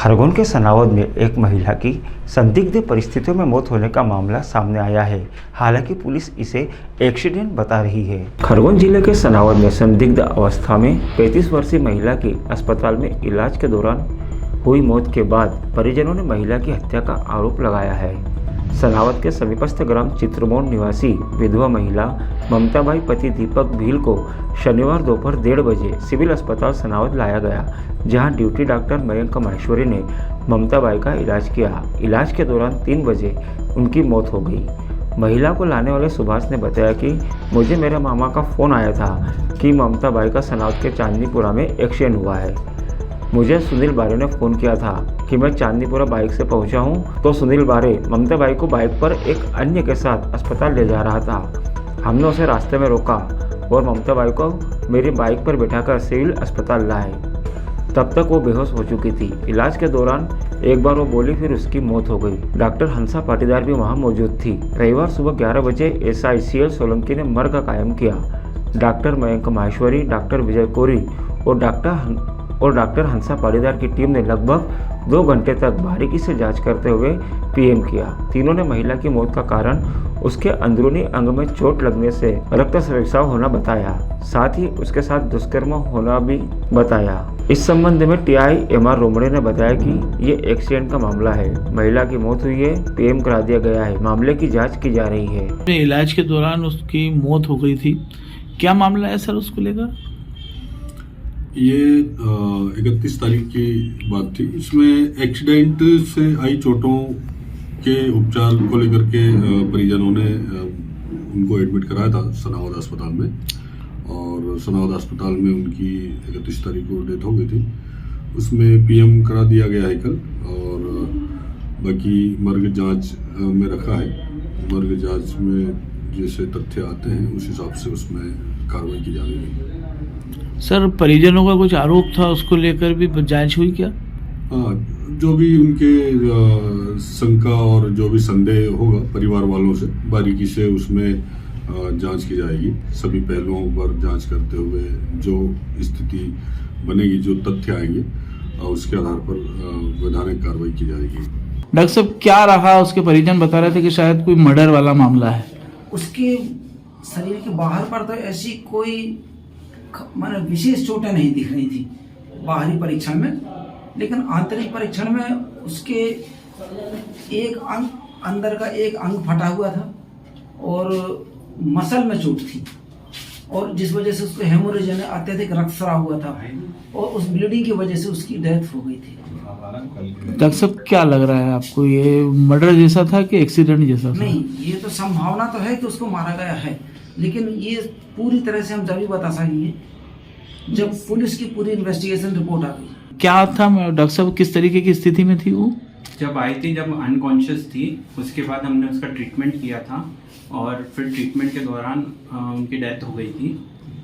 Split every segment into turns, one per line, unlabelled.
खरगोन के सनावद में एक महिला की संदिग्ध परिस्थितियों में मौत होने का मामला सामने आया है। हालांकि पुलिस इसे एक्सीडेंट बता रही है। खरगोन जिले के सनावद में संदिग्ध अवस्था में 35 वर्षीय महिला की अस्पताल में इलाज के दौरान हुई मौत के बाद परिजनों ने महिला की हत्या का आरोप लगाया है। सनावद के समीपस्थ ग्राम चित्रमोड़ निवासी विधवा महिला ममताबाई पति दीपक भील को शनिवार दोपहर 1:30 बजे सिविल अस्पताल सनावद लाया गया, जहां ड्यूटी डॉक्टर मयंक माहेश्वरी ने ममताबाई का इलाज किया। इलाज के दौरान 3 बजे उनकी मौत हो गई। महिला को लाने वाले सुभाष ने बताया कि मुझे मेरे मामा का फ़ोन आया था कि ममताबाई का सनावद के चांदनीपुरा में एक्सीडेंट हुआ है। मुझे सुनील बारे ने फ़ोन किया था कि मैं चांदनीपुरा बाइक से पहुंचा हूं, तो सुनील बारे ममताबाई को बाइक पर एक अन्य के साथ अस्पताल ले जा रहा था। हमने उसे रास्ते में रोका और ममताबाई को मेरी बाइक पर बिठाकर सिविल अस्पताल लाए। तब तक वो बेहोश हो चुकी थी। इलाज के दौरान एक बार वो बोली, फिर उसकी मौत हो गई। डॉक्टर हंसा पाटीदार भी वहाँ मौजूद थी। रविवार सुबह 11 बजे SI CL सोलंकी ने मर्ग कायम किया। डॉक्टर मयंक माहेश्वरी, डॉक्टर विजय कोरी और डॉक्टर हंसा पाटीदार की टीम ने लगभग 2 घंटे तक बारीकी से जांच करते हुए PM किया। तीनों ने महिला की मौत का कारण उसके अंदरूनी अंग में चोट लगने से रक्त स्राव होना बताया। साथ ही उसके साथ दुष्कर्म होना भी बताया। इस संबंध में TI MR रोमड़े ने बताया कि ये एक्सीडेंट का मामला है। महिला की मौत हुई है, PM करा दिया गया है। मामले की जाँच की जा रही है।
इलाज के दौरान उसकी मौत हो गई थी। क्या मामला है सर उसको लेकर?
ये 31 तारीख की बात थी। इसमें एक्सीडेंट से आई चोटों के उपचार को लेकर के परिजनों ने उनको एडमिट कराया था सनावद अस्पताल में, और सनावद अस्पताल में उनकी 31 तारीख को डेथ हो गई थी। उसमें PM करा दिया गया है कल, और बाकी मर्ग जांच में रखा है। मर्ग जांच में जैसे तथ्य आते हैं उस हिसाब से उसमें कार्रवाई की जा रही है।
सर, परिजनों का कुछ आरोप था, उसको लेकर भी जांच हुई क्या?
हाँ, जो भी उनके शंका और जो भी संदेह होगा परिवार वालों से बारीकी से उसमें जांच की जाएगी। सभी पहलुओं पर जांच करते हुए जो स्थिति बनेगी, जो तथ्य आएंगे, उसके आधार पर वैधानिक कार्रवाई की जाएगी।
डॉक्टर साहब, क्या रहा? उसके परिजन बता रहे थे कि शायद कोई मर्डर वाला मामला है।
उसके शरीर के बाहर पर तो ऐसी कोई माने विशेष चोटें नहीं दिख रही थी बाहरी परीक्षण में, लेकिन आंतरिक परीक्षण में उसके एक अंग, अंदर का एक अंग फटा हुआ था और मसल में चोट थी, और जिस वजह से उसको हेमोरेज यानी अत्यधिक रक्तस्राव हुआ था, और उस ब्लीडिंग की वजह से उसकी डेथ हो गई थी।
डॉक्टर साहब, क्या लग रहा है आपको, ये मर्डर जैसा था कि एक्सीडेंट जैसा था?
नहीं, ये तो संभावना तो है कि उसको मारा गया है, लेकिन ये पूरी तरह से हम तभी बता सकेंगे जब पुलिस की पूरी इन्वेस्टिगेशन रिपोर्ट आ गई।
क्या था डॉक्टर साहब, किस तरीके की स्थिति में थी वो?
जब आई थी, जब अनकॉन्शियस थी, उसके बाद हमने उसका ट्रीटमेंट किया था, और फिर ट्रीटमेंट के दौरान उनकी डेथ हो गई थी।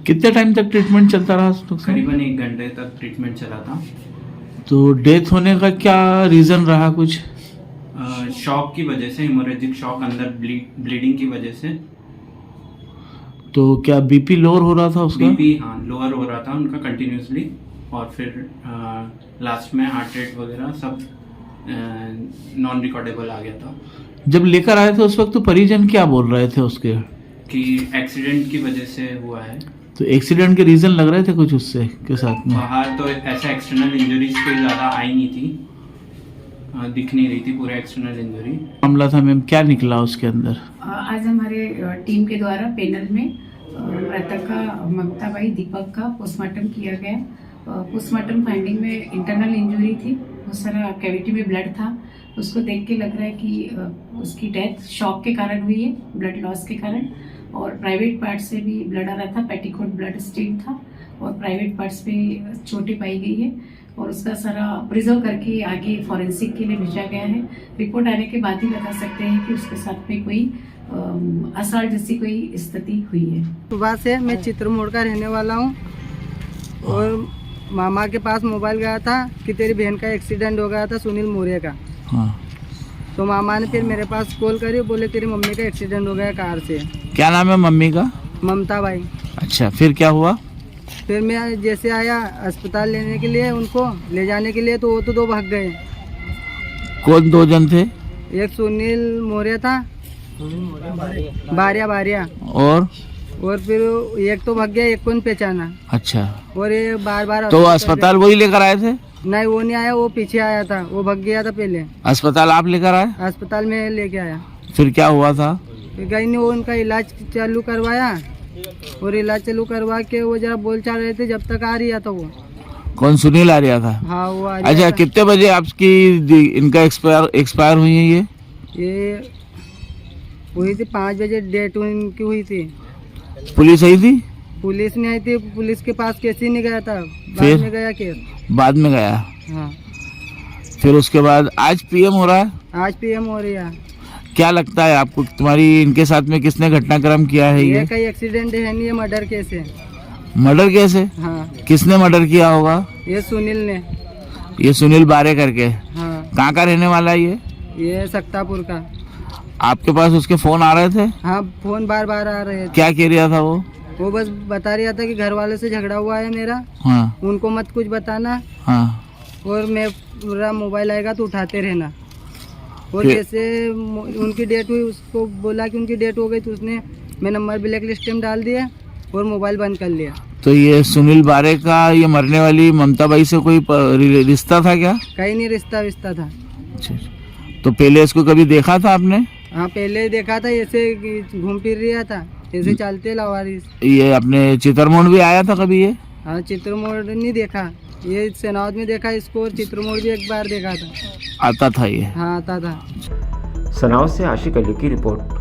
कितने टाइम तक ट्रीटमेंट चलता रहा?
करीबन 1 घंटे तक ट्रीटमेंट चला था।
तो डेथ होने का क्या रीज़न रहा? कुछ
शॉक की वजह से, हेमोरेजिक शॉक, अंदर ब्लीडिंग की वजह से।
तो क्या BP लोअर हो रहा था उसका?
BP हाँ लोअर हो रहा था उनका कंटिन्यूसली, और फिर लास्ट में हार्ट रेट वगैरह सब नॉन रिकॉर्डेबल आ गया था।
जब लेकर आए थे उस वक्त तो परिजन क्या बोल रहे थे उसके?
कि एक्सीडेंट की वजह से हुआ है।
तो एक्सीडेंट के रीजन लग रहे थे कुछ उससे के साथ में?
बाहर तो ऐसा एक्सटर्नल इंजरीज कोई ज़्यादा आई नहीं थी, दिख नहीं रही थी पूरा एक्सटर्नल इंजरी। मामला
था मैम, क्या निकला उसके अंदर?
आज हमारे टीम के द्वारा पैनल में मृतका ममताबाई दीपक का पोस्टमार्टम किया गया। पोस्टमार्टम फाइंडिंग में इंटरनल इंजरी थी, बहुत सारा कैविटी में ब्लड था। उसको देख के लग रहा है कि उसकी डेथ शॉक के कारण हुई है, ब्लड लॉस के कारण, और प्राइवेट पार्ट से भी ब्लड आ रहा था, पेटिकोट ब्लड स्टेन था, और प्राइवेट पार्ट्स पे चोटें पाई गई है, और उसका सारा प्रिजर्व करके आगे फॉरेंसिक के लिए भेजा गया है। रिपोर्ट आने के बाद ही बता सकते हैं कि उसके साथ में कोई असर जैसी कोई स्थिति हुई है।
सुबह से मैं चित्रमोड़ का रहने वाला हूँ, और मामा के पास मोबाइल गया था कि तेरी बहन का एक्सीडेंट हो गया था सुनील मौर्य का।
हाँ।
तो मामा ने फिर मेरे पास कॉल करी, बोले तेरी मम्मी का एक्सीडेंट हो गया कार से।
क्या नाम है मम्मी का?
ममताबाई।
अच्छा, फिर क्या हुआ?
फिर मैं जैसे आया अस्पताल लेने के लिए, उनको ले जाने के लिए, तो वो तो 2 भाग गए।
कौन दो जन थे?
एक सुनील मौर्य था, बारिया बारिया,
और
फिर एक तो भाग गया, एक कौन पहचाना।
अच्छा,
और ये बार बार
तो अस्पताल वही लेकर आए थे?
नहीं, वो नहीं आया, वो पीछे आया था, वो भाग गया था पहले।
अस्पताल आप लेकर आए?
अस्पताल में लेके आया।
फिर क्या हुआ था?
फिर गई ने वो उनका इलाज चालू करवाया, और इलाज चालू करवा के वो जरा बोल चाल रहे थे, जब तक आ रहा था वो।
कौन, सुनील आ रहा था?
हाँ, वो आ रहा
अच्छा,
था।
कितने बजे आपकी इनका एक्सपायर हुई है? ये
हुई थी 5 बजे, डेट उनकी हुई थी।
पुलिस आई थी?
पुलिस नहीं आई थी, पुलिस के पास केस ही नहीं गया था,
फिर?
बाद में गया केस।
बाद में गया।
हाँ,
फिर उसके बाद आज पीएम हो रहा है।
आज पीएम हो रही है।
क्या लगता है आपको, तुम्हारी इनके साथ में किसने घटनाक्रम किया है?
ये
ये
कहीं एक्सीडेंट है नहीं, ये मर्डर केस है।
मर्डर केस है?
हाँ,
किसने मर्डर किया होगा?
ये सुनील ने।
ये सुनील बारे करके।
हाँ,
कहाँ का रहने वाला है
ये सक्तापुर का।
आपके पास उसके फोन आ रहे थे?
हाँ, फोन बार बार आ रहे थे।
क्या कह रहा था
वो बस बता रहा था कि घर वालों से झगड़ा हुआ है मेरा,
हाँ
उनको मत कुछ बताना,
हाँ।
और मैं पूरा मोबाइल आएगा तो उठाते रहना। और
फिर?
जैसे उनकी डेट हुई, उसको बोला कि उनकी डेट हो गई, तो उसने मैं नंबर ब्लैक लिस्ट में डाल दिया और मोबाइल बंद कर लिया।
तो ये सुनील बारे का ये मरने वाली ममता बाई से कोई रिश्ता था क्या?
कहीं नहीं रिश्ता विश्ता था।
अच्छा, तो पहले इसको कभी देखा था आपने?
हाँ, पहले देखा था, ऐसे घूम फिर रहा था, ऐसे चलते लावारिस।
ये अपने चित्रमोड़ भी आया था कभी ये?
हाँ, चित्रमोड़ नहीं देखा, ये सेनावत में देखा इसको, और चित्रमोड़ भी एक बार देखा था।
आता था ये?
हाँ, आता था।
सनावद से आशिक अली की रिपोर्ट।